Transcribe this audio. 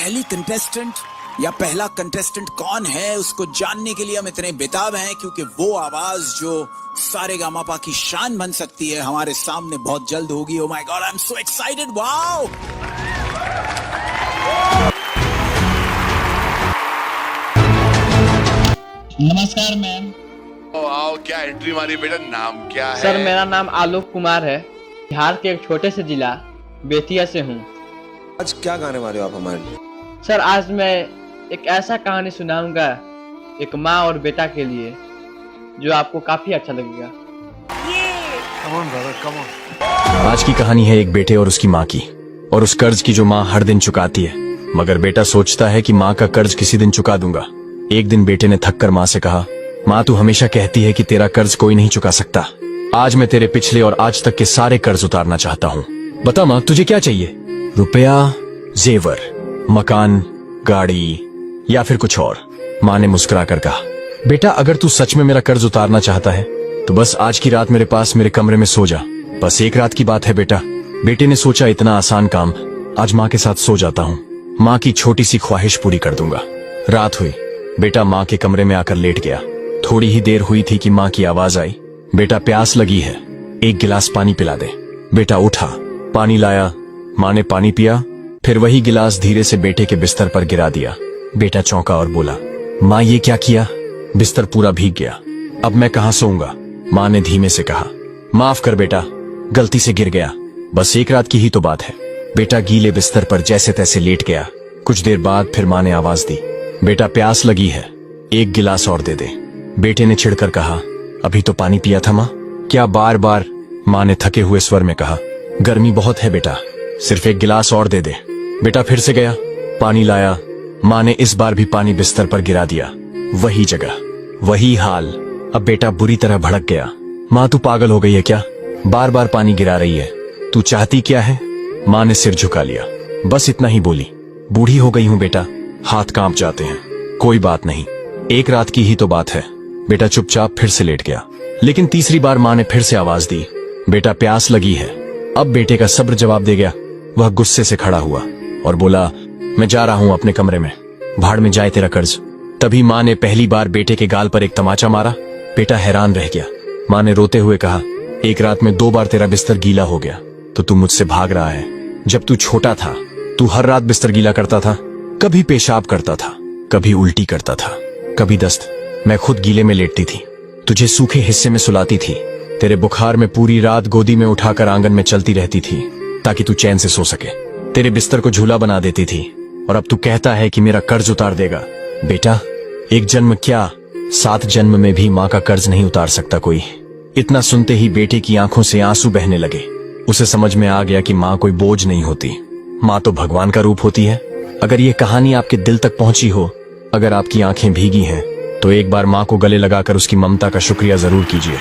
पहली कंटेस्टेंट या पहला कंटेस्टेंट कौन है उसको जानने के लिए हम इतने बेताब हैं, क्योंकि वो आवाज जो सारेगामापा की शान बन सकती है हमारे सामने बहुत जल्द होगी। Oh my God, I am so excited. Wow! नमस्कार मैम। आओ, क्या एंट्री मारी बेटा, नाम क्या है? सर मेरा नाम आलोक कुमार है, बिहार के एक छोटे से जिला बेतिया से हूँ। आज क्या गाने वाले हो आप हमारे लिए? सर आज मैं एक ऐसा कहानी सुनाऊंगा एक माँ और बेटा के लिए जो आपको काफी अच्छा लगेगा। आज की कहानी है एक बेटे और उसकी माँ की, और उस कर्ज की जो माँ हर दिन चुकाती है, मगर बेटा सोचता है कि माँ का कर्ज किसी दिन चुका दूंगा। एक दिन बेटे ने थक कर माँ से कहा, माँ तू हमेशा कहती है कि तेरा कर्ज कोई नहीं चुका सकता। आज मैं तेरे पिछले और आज तक के सारे कर्ज उतारना चाहता हूँ। बता माँ तुझे क्या चाहिए? रुपया, जेवर, मकान, गाड़ी या फिर कुछ और? माँ ने मुस्कुराकर कहा, बेटा अगर तू सच में मेरा कर्ज उतारना चाहता है तो बस आज की रात मेरे पास मेरे कमरे में सो जा। बस एक रात की बात है बेटा। बेटे ने सोचा इतना आसान काम, आज माँ के साथ सो जाता हूँ, माँ की छोटी सी ख्वाहिश पूरी कर दूंगा। रात हुई, बेटा माँ के कमरे में आकर लेट गया। थोड़ी ही देर हुई थी कि माँ की आवाज आई, बेटा प्यास लगी है, एक गिलास पानी पिला दे। बेटा उठा, पानी लाया। माँ ने पानी पिया, फिर वही गिलास धीरे से बेटे के बिस्तर पर गिरा दिया। बेटा चौंका और बोला, माँ ये क्या किया? बिस्तर पूरा भीग गया, अब मैं कहाँ सोऊंगा? माँ ने धीमे से कहा, माफ कर बेटा, गलती से गिर गया, बस एक रात की ही तो बात है। बेटा गीले बिस्तर पर जैसे तैसे लेट गया। कुछ देर बाद फिर माँ ने आवाज दी, बेटा प्यास लगी है, एक गिलास और दे दे। बेटे ने चिढ़कर कहा, अभी तो पानी पिया था माँ, क्या बार बार? माँ ने थके हुए स्वर में कहा, गर्मी बहुत है बेटा, सिर्फ एक गिलास और दे दे। बेटा फिर से गया, पानी लाया। माँ ने इस बार भी पानी बिस्तर पर गिरा दिया। वही जगह, वही हाल। अब बेटा बुरी तरह भड़क गया। माँ तू पागल हो गई है क्या? बार बार पानी गिरा रही है, तू चाहती क्या है? माँ ने सिर झुका लिया, बस इतना ही बोली, बूढ़ी हो गई हूँ बेटा, हाथ कांप जाते हैं। कोई बात नहीं, एक रात की ही तो बात है। बेटा चुपचाप फिर से लेट गया। लेकिन तीसरी बार माँ ने फिर से आवाज दी, बेटा प्यास लगी है। अब बेटे का सब्र जवाब दे गया। वह गुस्से से खड़ा हुआ और बोला, मैं जा रहा हूँ अपने कमरे में, भाड़ में जाए तेरा कर्ज। तभी माँ ने पहली बार बेटे के गाल पर एक तमाचा मारा। बेटा हैरान रह गया। माँ ने रोते हुए कहा, एक रात में 2 बार तेरा बिस्तर गीला हो गया तो तू मुझसे भाग रहा है। जब तू छोटा था तू हर रात बिस्तर गीला करता था, कभी पेशाब करता था, कभी उल्टी करता था, कभी दस्त। मैं खुद गीले में लेटती थी, तुझे सूखे हिस्से में सुलाती थी, तेरे बुखार में पूरी रात गोदी में उठाकर आंगन में चलती रहती थी ताकि तू चैन से सो सके। तेरे बिस्तर को झूला बना देती थी, और अब तू कहता है कि मेरा कर्ज उतार देगा। बेटा एक जन्म क्या, 7 जन्म में भी माँ का कर्ज नहीं उतार सकता कोई। इतना सुनते ही बेटे की आंखों से आंसू बहने लगे। उसे समझ में आ गया कि माँ कोई बोझ नहीं होती, माँ तो भगवान का रूप होती है। अगर ये कहानी आपके दिल तक पहुंची हो, अगर आपकी आंखें भीगी हैं, तो एक बार माँ को गले लगाकर उसकी ममता का शुक्रिया जरूर कीजिए।